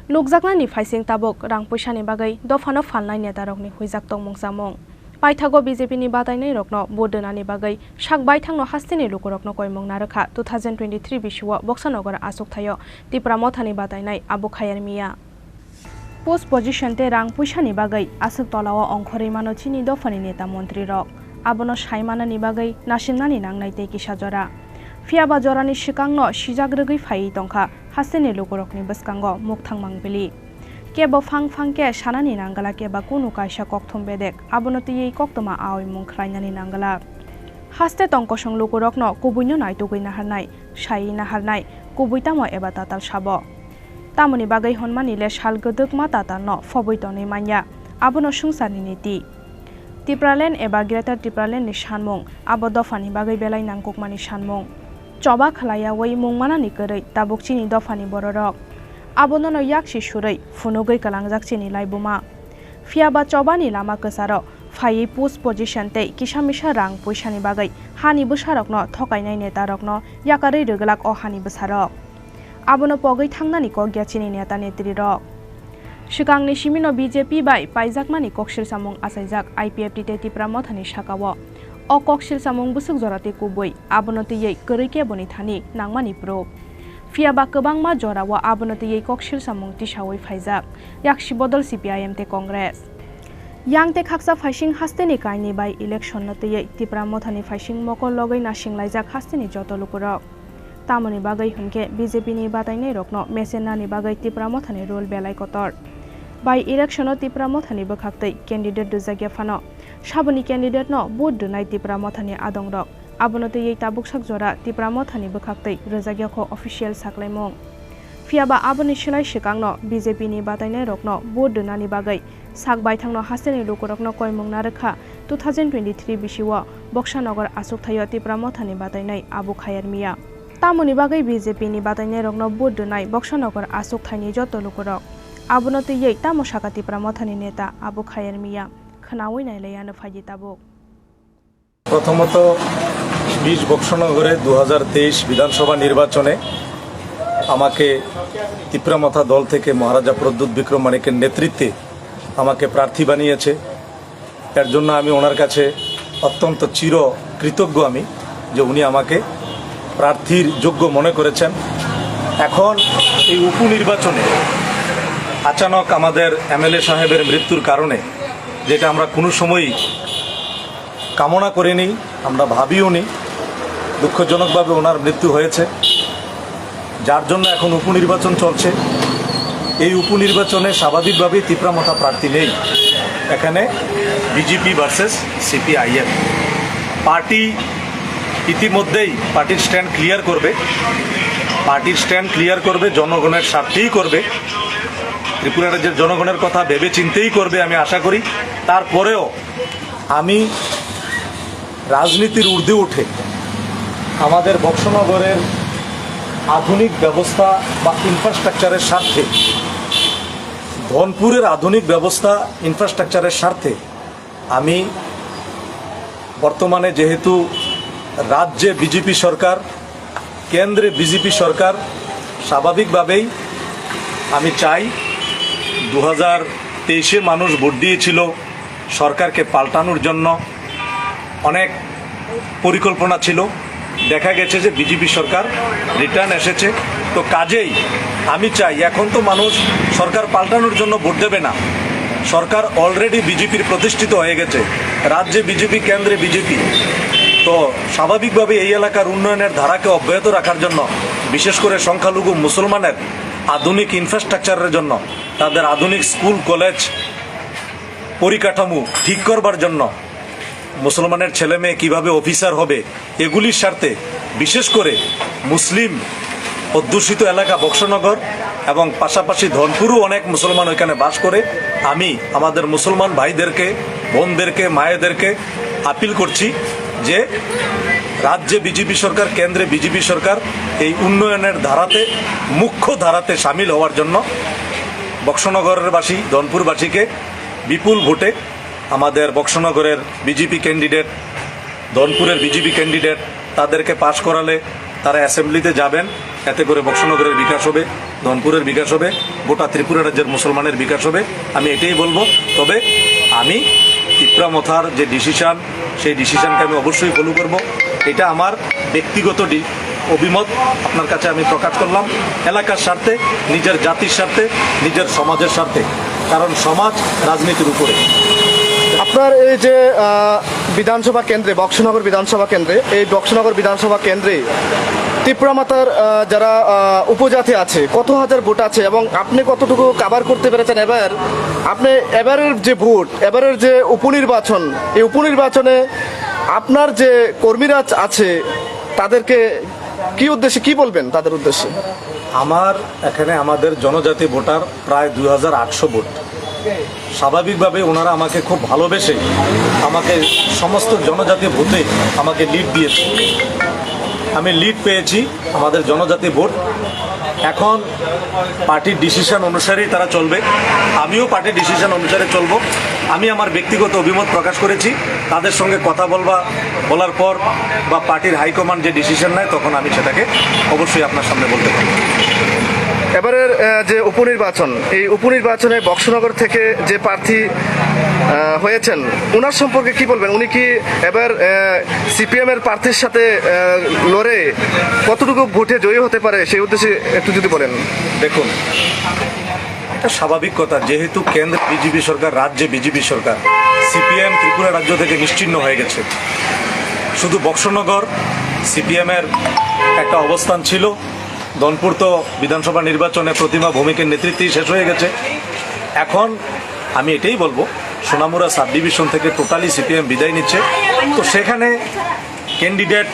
lukjaknani phaising tabok rang poisani bagai dofano phalnai netarokni huijak tongmung samung paithago BJP ni Batainairokno bodonani bagai sakbai thangno hastini lukurokno koimung narakha 2023 bishwa Boksanogar asuk thayo Tipra Mothani Batainai Abu Khayer Miah post position te rang poisani bagai asuk tolawa ongkhori mano Chini dofani neta mantri rok abono saimanani bagai nasimnani nangnai te kisajora Fiaba jorani sikangno sijagrogoi phai tongkha hastini lukurokni bwskango mukthangmang bili kebo phang ke sanani nangala keba kunu kaisa kokthom bedek abonotiyei koktoma awimung khlainani nangala haste tongkosong lukurokno kubuino naitugoi naharnai sai naharnai kubuitamo eba tatal sabo tamoni bagai honmanile salgodok ma tatalno foboitoni manya abono sungsarni niti Tipralen eba Greater Tipralen ni sanmung abo dofani bagai belai nangkukmani sanmung choba khlaya wai mungmanani korei tabuk Chini dofani bororok abonono yakshi surei funugoi kalangjak Chini laibuma fiaba chobani lama kesaro phai post position te kisamisa rang poisani bagai hani busarokno thokainai netarokno yakarei reglak o hani busarok abono pogoi thangnani ko gya Chini neta netri rok Sikangni simino BJP bai paijakmani koksil samung asaijak IPFT te Tipra Mothani sakawo o koksil samung busuk jorate kuboi abonotiyei korike boni thani nangmani pro fiaba kobangma jorawo abonotiyei koksil samung tisawoi phaijak yakshi bodol CPIM te Congress yangte khaksa phaising hasteni kaini bai election notiyei Tipra Mothani phaising mokol logoi nasinglajak hasteni joto lukurok tamoni bagai hunke BJP ni Batainairokno mesenani bagai Tipra Mothani role belai kotor by election Tipra Mothani bokhaktei candidate dujagya phano saboni candidate no vote dunai Tipra Mothani adongrok abonotei tabuk sakjora Tipra Mothani bokhaktei rojagya kho official Saklaimung fiaba aboni silai sikangno BJP ni Batainairokno vote dunani bagai sakbai thangno hasteni lukurokno koimung narakha 2023 bisiwa Boksanogar asuk thayo Tipra Mothani Batainai Abu Khayer Miah tamoni bagai BJP ni Batainairokno vote dunai Boksanogar asuk thaini joto lukurok abonotiyei tamo saka Tipra Mothani neta Abu Khayer Miah khnawi naileyano phaji tabuk প্রথমত 20 বক্সনগরে 2023 বিধানসভা নির্বাচনে আমাকে তিপ্রা মথা দল থেকে মহারাজা প্রদ্যুৎ বিক্রম মানিকের নেতৃত্বে আমাকে প্রার্থী বানিয়েছে এর জন্য আমি ওনার কাছে অত্যন্ত চির কৃতজ্ঞ আমি যে উনি আমাকে প্রার্থীর যোগ্য মনে করেছেন এখন এই উপনির্বাচনে আচানক আমাদের এমএলএ সাহেবের মৃত্যুর কারণে যেটা আমরা কোনো সময়ই কামনা করিনি আমরা ভাবিও নি দুঃখজনকভাবে ওনার মৃত্যু হয়েছে যার জন্য এখন উপনির্বাচন চলছে এই উপনির্বাচনে স্বাভাবিকভাবেই তিপ্রা মথা প্রার্থী নেই এখানে বিজেপি ভার্সেস সিপিআইএম পার্টি ইতিমধ্যেই পার্টির স্ট্যান্ড ক্লিয়ার করবে জনগণের স্বার্থেই করবে ত্রিপুরা রাজ্যের জনগণের কথা ভেবে চিন্তেই করবে আমি আশা করি তারপরেও আমি রাজনীতির ঊর্ধ্বে উঠে আমাদের বক্সনগরের আধুনিক ব্যবস্থা বা ইনফ্রাস্ট্রাকচারের স্বার্থে ধনপুরের আধুনিক ব্যবস্থা ইনফ্রাস্ট্রাকচারের স্বার্থে আমি বর্তমানে যেহেতু রাজ্যে বিজেপি সরকার কেন্দ্রে বিজেপি সরকার স্বাভাবিকভাবেই আমি চাই 2023-এ মানুষ ভোট দিয়েছিল সরকারকে পাল্টানোর জন্য অনেক পরিকল্পনা ছিল দেখা গেছে যে বিজেপি সরকার রিটার্ন এসেছে তো কাজেই আমি চাই এখন তো মানুষ সরকার পাল্টানোর জন্য ভোট দেবে না সরকার অলরেডি বিজেপির প্রতিষ্ঠিত হয়ে গেছে রাজ্যে বিজেপি কেন্দ্রে বিজেপি তো স্বাভাবিকভাবে এই এলাকার উন্নয়নের ধারাকে অব্যাহত রাখার জন্য বিশেষ করে সংখ্যালঘু মুসলমানের আধুনিক ইনফ্রাস্ট্রাকচারের জন্য তাদের আধুনিক স্কুল কলেজ পরিকাঠামো ঠিক করবার জন্য মুসলমানের ছেলে মেয়ে কীভাবে অফিসার হবে এগুলির স্বার্থে বিশেষ করে মুসলিম অধ্যুষিত এলাকা বক্সনগর এবং পাশাপাশি ধনপুরও অনেক মুসলমান ওইখানে বাস করে আমি আমাদের মুসলমান ভাইদেরকে বোনদেরকে মায়েদেরকে আপিল করছি যে রাজ্যে বিজেপি সরকার কেন্দ্রে বিজেপি সরকার এই উন্নয়নের ধারাতে মুখ্য ধারাতে সামিল হওয়ার জন্য বক্সনগরের বাসী ধনপুরবাসীকে বিপুল ভোটে আমাদের বক্সনগরের বিজেপি ক্যান্ডিডেট ধনপুরের বিজেপি ক্যান্ডিডেট তাদেরকে পাশ করালে তারা অ্যাসেম্বলিতে যাবেন এতে করে বক্সনগরের বিকাশ হবে, ধনপুরের বিকাশ হবে, গোটা ত্রিপুরা রাজ্যের মুসলমানের বিকাশ হবে। আমি এটাই বলবো। তবে আমি টিপ্রা মথার যে ডিসিশন, সেই ডিসিশনকে আমি অবশ্যই ফলো করব। এটা আমার ব্যক্তিগত অভিমত আপনার কাছে আমি প্রকাশ করলাম, এলাকার স্বার্থে, নিজের জাতির স্বার্থে, নিজের সমাজের স্বার্থে, কারণ সমাজ রাজনীতির উপরে। আপনার এই যে বিধানসভা কেন্দ্রে, বক্সনগর বিধানসভা কেন্দ্রে, এই বক্সনগর বিধানসভা কেন্দ্রে ত্রিপুরা মাতার যারা উপজাতি আছে, কত হাজার ভোট আছে এবং আপনি কতটুকু কাভার করতে পেরেছেন? আপনি এবারের যে ভোট, এবারের যে উপনির্বাচন, এই উপনির্বাচনে আপনার যে কর্মীরা আছে তাদেরকে কি উদ্দেশ্যে কি বলবেন তাদের উদ্দেশ্যে? আমার এখানে আমাদের জনজাতি ভোটার প্রায় 2800 ভোট। স্বাভাবিকভাবে ওনারা আমাকে খুব ভালোবেসে আমাকে সমস্ত জনজাতি ভোটে আমাকে লিড দিয়েছে। আমি লিড পেয়েছি আমাদের জনজাতি ভোট। এখন পার্টির ডিসিশন অনুসারেই তারা চলবে, আমিও পার্টির ডিসিশন অনুসারে চলব। আমি আমার ব্যক্তিগত অভিমত প্রকাশ করেছি, তাদের সঙ্গে কথা বলার পর বা পার্টির হাইকমান্ড যে ডিসিশন নেয় তখন আমি সেটাকে অবশ্যই আপনার সামনে বলতে পারব। এবারের যে উপনির্বাচন, এই উপনির্বাচনে বক্সনগর থেকে যে প্রার্থী হয়েছেন ওনার সম্পর্কে কি বলবেন? উনি কি এবার সিপিএম এর প্রার্থীর সাথে লড়ে কতটুকু ভোটে জয়ী হতে পারে সেই উদ্দেশ্যে একটু যদি বলেন। দেখুন, এটা স্বাভাবিক কথা, যেহেতু কেন্দ্রে বিজেপি সরকার, রাজ্যে বিজেপি সরকার, সিপিএম ত্রিপুরা রাজ্য থেকে নিশ্চিহ্ন হয়ে গেছে। শুধু বক্সনগর সিপিএমের একটা অবস্থান ছিল। ধনপুর তো বিধানসভা নির্বাচনে প্রতিমা ভৌমিকের নেতৃত্বেই শেষ হয়ে গেছে। এখন আমি এটাই বলবো, সোনামুড়া সাব ডিভিশন থেকে টোটালি সিপিএম বিদায় নিচ্ছে। তো সেখানে ক্যান্ডিডেট,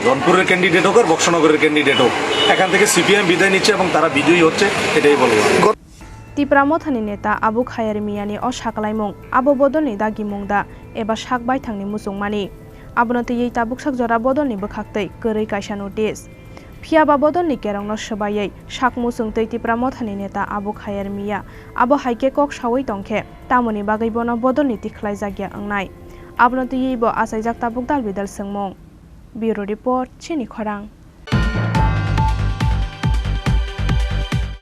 ধনপুরের ক্যান্ডিডেট হোক আর বক্সনগরের ক্যান্ডিডেট হোক, এখান থেকে সিপিএম বিদায় নিচ্ছে এবং তারা বিজয়ী হচ্ছে, এটাই বলবো। Tipra Mothani Neta Abu Khayer Miah o Saklaimung Abo Bodolni Dagi Mungda eba Sakbai Thangni Musungmani Abonoti Yei Tabuk Sakjora Bodolni Bokhaktei Korei Kaisa Notice Phiaba Bodolni Kerongno Sobayei Sak Musungtei Tipra Mothani Neta Abu Khayer Miah Abo Haike Kok Sawai Tongkhe Tamoni Bagai Bono Bodolni Tikhlai Jagya Angnai Abonoti Yei Bo Asaijak Tabuk Dalbidal Sengmung Bureau Report Chini Khorang